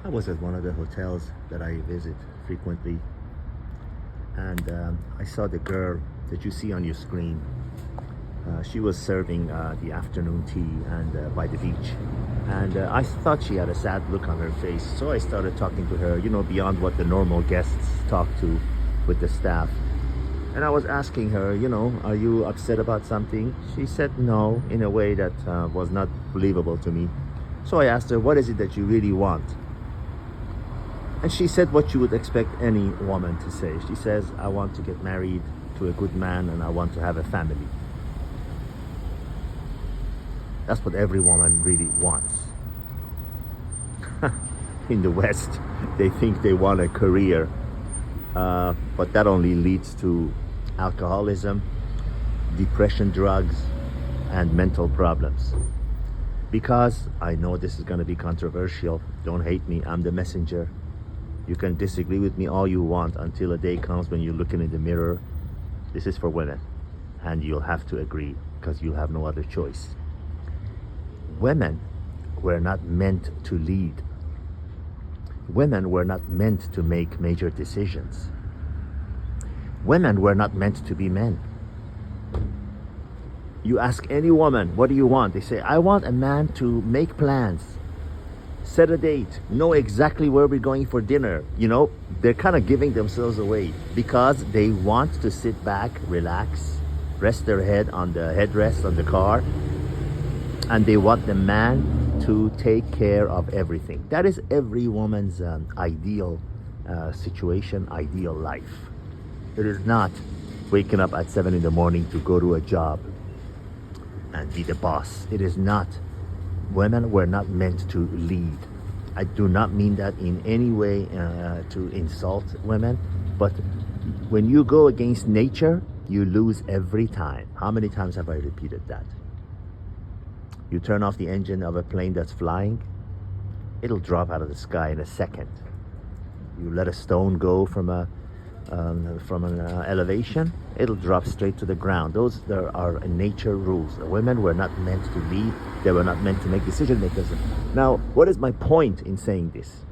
I was at one of the hotels that I visit frequently, and I saw the girl that you see on your screen. She was serving the afternoon tea and by the beach, and I thought she had a sad look on her face. So I started talking to her, beyond what the normal guests talk to with the staff. And I was asking her, are you upset about something? She said no, in a way that was not believable to me. So I asked her, what is it that you really want? And she said what you would expect any woman to say. She says, I want to get married to a good man and I want to have a family. That's what every woman really wants. In the West, they think they want a career, but that only leads to alcoholism, depression, drugs, and mental problems. Because I know this is going to be controversial, don't hate me, I'm the messenger. You can disagree with me all you want until a day comes when you're looking in the mirror. This is for women, and you'll have to agree because you'll have no other choice. Women were not meant to lead. Women were not meant to make major decisions. Women were not meant to be men. You ask any woman, what do you want? They say, I want a man to make plans, set a date, know exactly where we're going for dinner. They're kind of giving themselves away because they want to sit back, relax, rest their head on the headrest on the car, and they want the man to take care of everything. That is every woman's ideal situation, ideal life. It is not waking up at 7 in the morning to go to a job and be the boss. It is not. Women were not meant to lead. I do not mean that in any way to insult women, but when you go against nature, you lose every time. How many times have I repeated that? You turn off the engine of a plane that's flying, it'll drop out of the sky in a second. You let a stone go from an elevation, it'll drop straight to the ground. There are nature rules. Women were not meant to lead. They were not meant to make decision makers. Now, what is my point in saying this?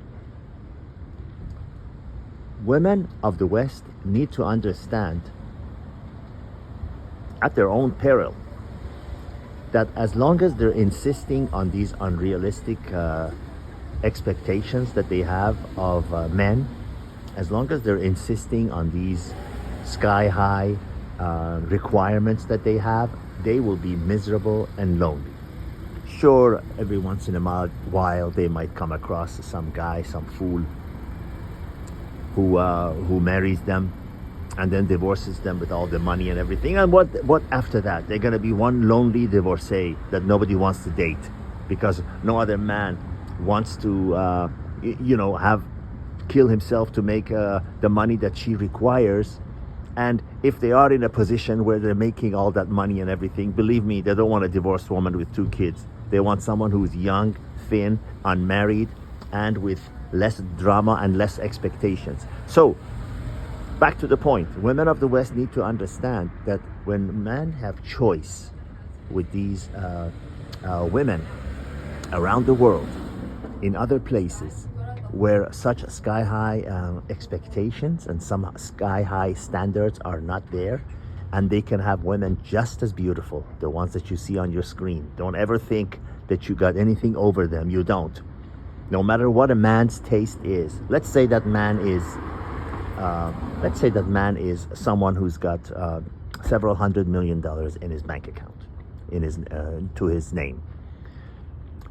Women of the West need to understand, at their own peril, that as long as they're insisting on these unrealistic expectations that they have of men, as long as they're insisting on these sky-high requirements that they have, they will be miserable and lonely. Sure, every once in a while they might come across some guy, some fool who marries them and then divorces them with all the money and everything. And what after that? They're gonna be one lonely divorcee that nobody wants to date because no other man wants to kill himself to make the money that she requires. And if they are in a position where they're making all that money and everything, believe me, they don't want a divorced woman with 2 kids. They want someone who's young, thin, unmarried, and with less drama and less expectations. So back to the point, women of the West need to understand that when men have choice with these women around the world, in other places, where such sky-high expectations and some sky-high standards are not there, and they can have women just as beautiful, the ones that you see on your screen. Don't ever think that you got anything over them. You don't. No matter what a man's taste is. Let's say that man is someone who's got several $100 million in his bank account, to his name.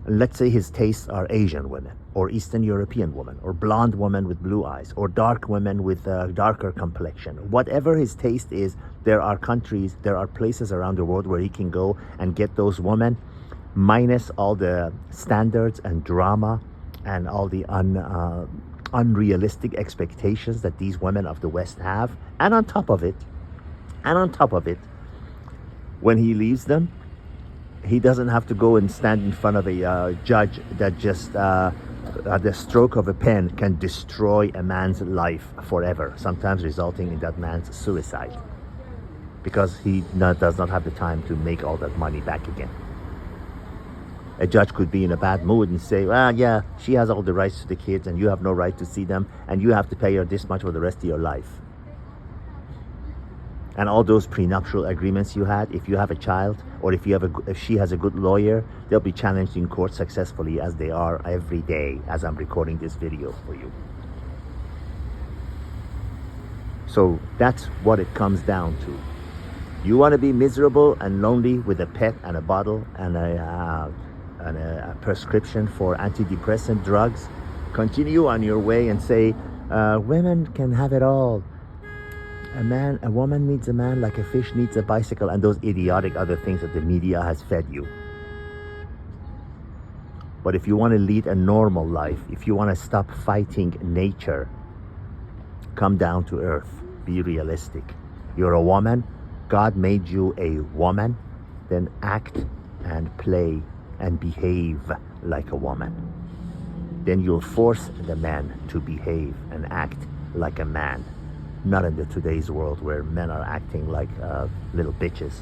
Let's say his tastes are Asian women, or Eastern European women, or blonde women with blue eyes, or dark women with a darker complexion. Whatever his taste is, there are countries, there are places around the world where he can go and get those women, minus all the standards and drama and all the unrealistic expectations that these women of the West have. And on top of it, when he leaves them, he doesn't have to go and stand in front of a judge that just at the stroke of a pen can destroy a man's life forever, sometimes resulting in that man's suicide because he does not have the time to make all that money back again. A judge could be in a bad mood and say, well, yeah, she has all the rights to the kids and you have no right to see them and you have to pay her this much for the rest of your life. And all those prenuptial agreements you had, if you have a child or if she has a good lawyer, they'll be challenged in court successfully, as they are every day as I'm recording this video for you. So that's what it comes down to. You want to be miserable and lonely with a pet and a bottle and a prescription for antidepressant drugs? Continue on your way and say, women can have it all. A woman needs a man like a fish needs a bicycle, and those idiotic other things that the media has fed you. But if you want to lead a normal life, if you want to stop fighting nature, come down to earth. Be realistic. You're a woman. God made you a woman. Then act and play and behave like a woman. Then you'll force the man to behave and act like a man. Not in today's world where men are acting like little bitches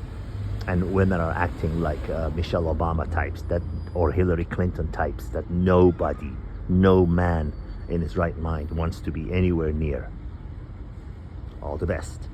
and women are acting like Michelle Obama types or Hillary Clinton types that no man in his right mind wants to be anywhere near. All the best.